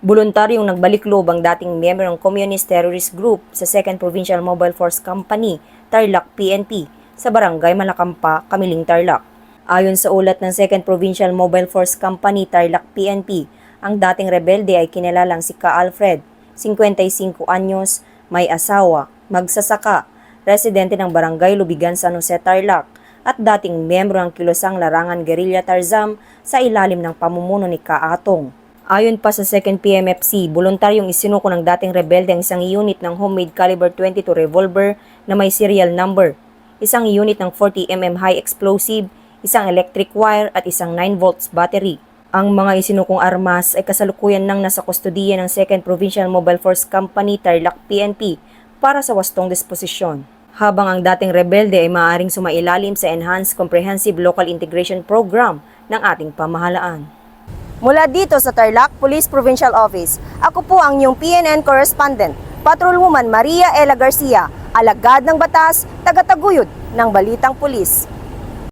Voluntaryong nagbalik-loob ang dating miyembro ng Communist Terrorist Group sa 2nd Provincial Mobile Force Company, Tarlac PNP, sa Barangay Malacampa, Kamiling, Tarlac. Ayon sa ulat ng 2nd Provincial Mobile Force Company, Tarlac PNP, ang dating rebelde ay kinilalang si Ka Alfred, 55 anyos, may asawa, magsasaka, residente ng Barangay Lubigan, San Jose, Tarlac, at dating miyembro ng Kilosang Larangan Guerrilla Tarzam sa ilalim ng pamumuno ni Ka Atong. Ayon pa sa 2nd PMFC, voluntaryong isinuko ng dating rebelde ang isang unit ng homemade caliber .22 revolver na may serial number, isang unit ng 40mm high explosive, isang electric wire at isang 9 volts battery. Ang mga isinukong armas ay kasalukuyan nang nasa kustodiya ng 2nd Provincial Mobile Force Company, Tarlac PNP para sa wastong disposisyon. Habang ang dating rebelde ay maaaring sumailalim sa Enhanced Comprehensive Local Integration Program ng ating pamahalaan. Mula dito sa Tarlac Police Provincial Office, ako po ang inyong PNN correspondent, Patrolwoman Maria Ella Garcia, alagad ng batas, tagataguyod ng Balitang Pulis.